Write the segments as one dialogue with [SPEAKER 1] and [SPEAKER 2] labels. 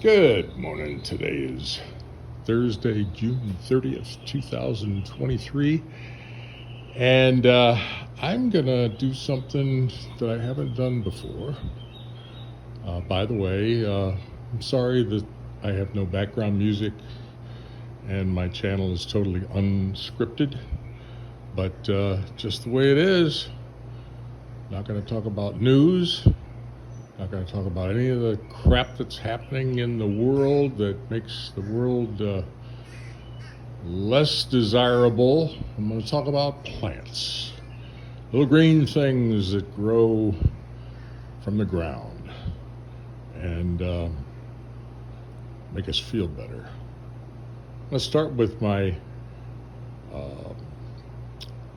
[SPEAKER 1] Good morning. Today is Thursday, June 30th, 2023. And I'm going to do something that I haven't done before. By the way, I'm sorry that I have no background music and my channel is totally unscripted. But just the way it is, not going to talk about news. Not going to talk about any of the crap that's happening in the world that makes the world less desirable. I'm going to talk about plants, little green things that grow from the ground and make us feel better. Let's start with my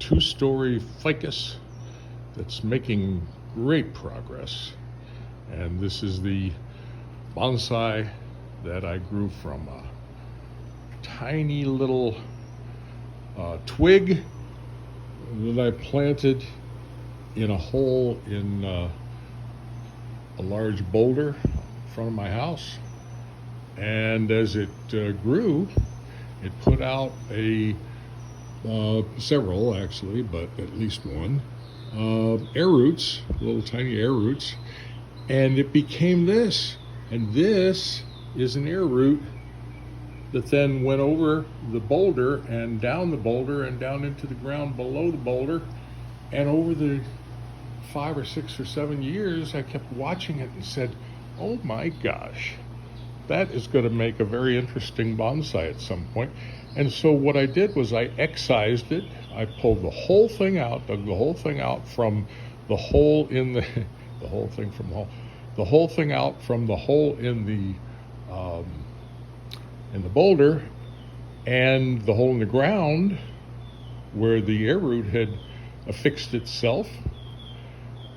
[SPEAKER 1] two-story ficus that's making great progress. And this is the bonsai that I grew from a tiny little twig that I planted in a hole in a large boulder in front of my house. And as it grew, it put out several actually, but at least one, air roots, little tiny air roots. And it became this, and this is an air root that then went over the boulder and down into the ground below the boulder. And over the 5 or 6 or 7 years, I kept watching it and said, oh my gosh, that is going to make a very interesting bonsai at some point. And so what I did was I excised it. I pulled the whole thing out, dug the whole thing out from the hole in the the whole thing out from the hole in the boulder, and the hole in the ground where the air root had affixed itself,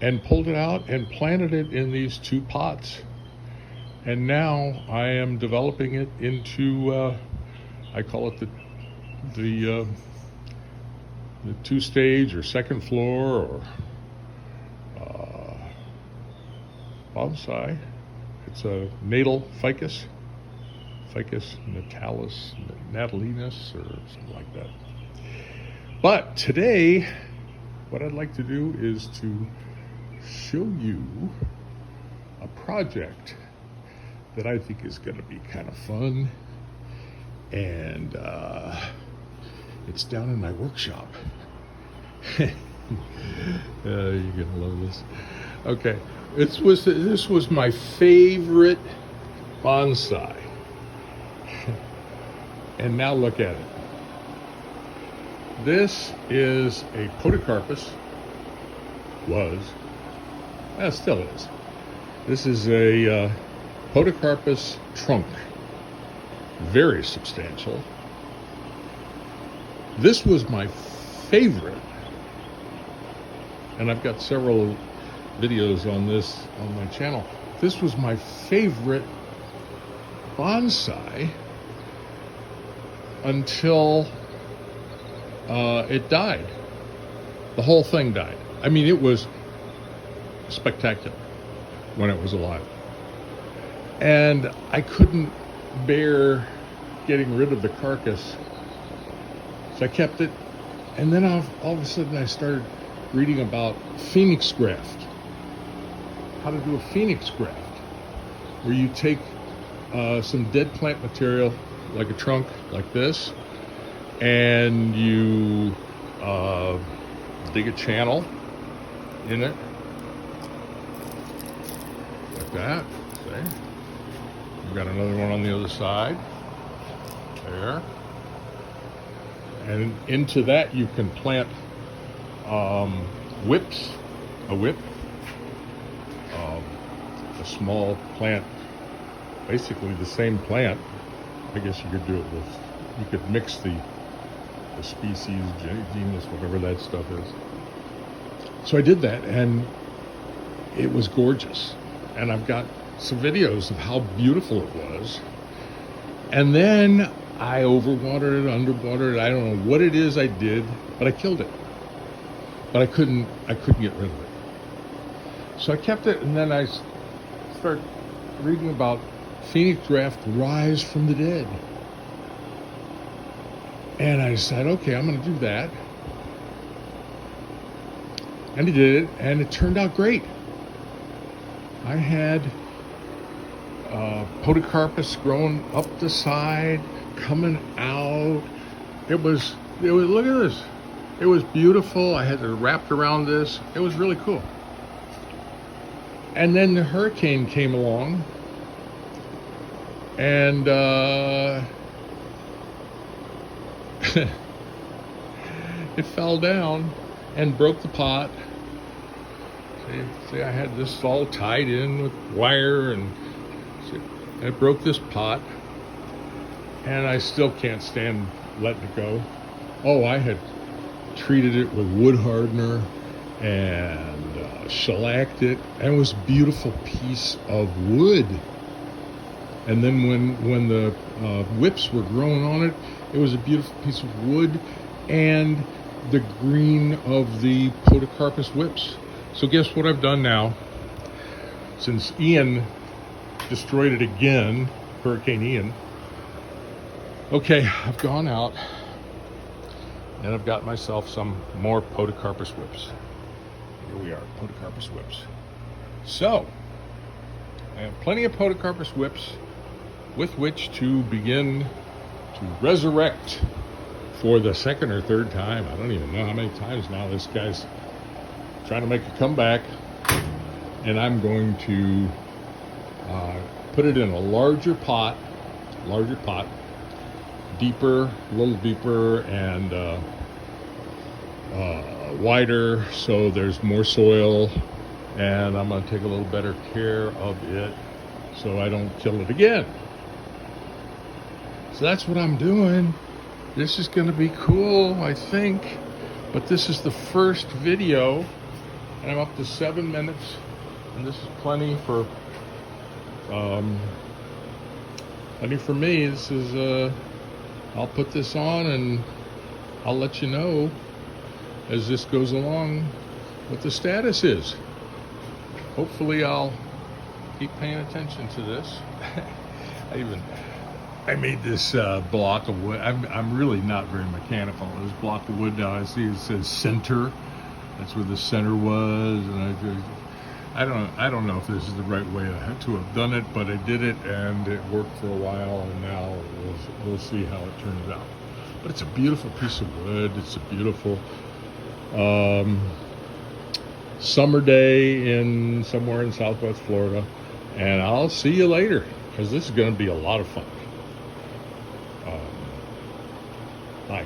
[SPEAKER 1] and pulled it out and planted it in these two pots. And now I am developing it into I call it the two-stage or second floor or bonsai. It's a natal ficus natalinus or something like that. But today, what I'd like to do is to show you a project that I think is going to be kind of fun, and it's down in my workshop. You're gonna love this. Okay. This was my favorite bonsai. And now look at it. This is a Podocarpus. Still is. This is a Podocarpus trunk. Very substantial. This was my favorite. And I've got several videos on this on my channel. This was my favorite bonsai until it died. The whole thing died. I mean, it was spectacular when it was alive. And I couldn't bear getting rid of the carcass. So I kept it. And then all of a sudden I started reading about Phoenix Graft. How to do a Phoenix Graft, where you take some dead plant material, like a trunk like this, and you dig a channel in it, like that. See? We've got another one on the other side, there. And into that you can plant a whip, a small plant, basically the same plant. I guess you could do it with, you could mix the species, genus, whatever that stuff is. So I did that, and it was gorgeous. And I've got some videos of how beautiful it was. And then I overwatered it, underwatered it. I don't know what it is I did, but I killed it. But I couldn't get rid of it. So I kept it, and then I started reading about Phoenix Graft rise from the dead. And I decided, okay, I'm going to do that. And he did it, and it turned out great. I had Podocarpus growing up the side, coming out. It was, look at this. It was beautiful. I had it wrapped around this. It was really cool. And then the hurricane came along, and it fell down and broke the pot. See, I had this all tied in with wire, and it broke this pot, and I still can't stand letting it go. Oh, I had treated it with wood hardener and shellacked it, and it was a beautiful piece of wood. And then when the whips were growing on it, it was a beautiful piece of wood and the green of the Podocarpus whips. So guess what I've done now? Since Ian destroyed it again, Hurricane Ian, okay, I've gone out and I've got myself some more Podocarpus whips. Here we are, Podocarpus whips. So, I have plenty of Podocarpus whips with which to begin to resurrect for the second or third time. I don't even know how many times now this guy's trying to make a comeback. And I'm going to put it in a larger pot, deeper, a little deeper, and wider, so there's more soil, and I'm going to take a little better care of it so I don't kill it again. So that's what I'm doing. This is going to be cool, I think, but this is the first video, and I'm up to 7 minutes, and this is plenty for me. This is I'll put this on and I'll let you know as this goes along what the status is. Hopefully I'll keep paying attention to this. I made this block of wood. I'm really not very mechanical. This block of wood now, I see it says center. That's where the center was, and I don't know if this is the right way to have done it, but I did it and it worked for a while, and now we'll see how it turns out. But it's a beautiful piece of wood. It's a beautiful summer day somewhere in Southwest Florida, and I'll see you later, because this is going to be a lot of fun. Bye.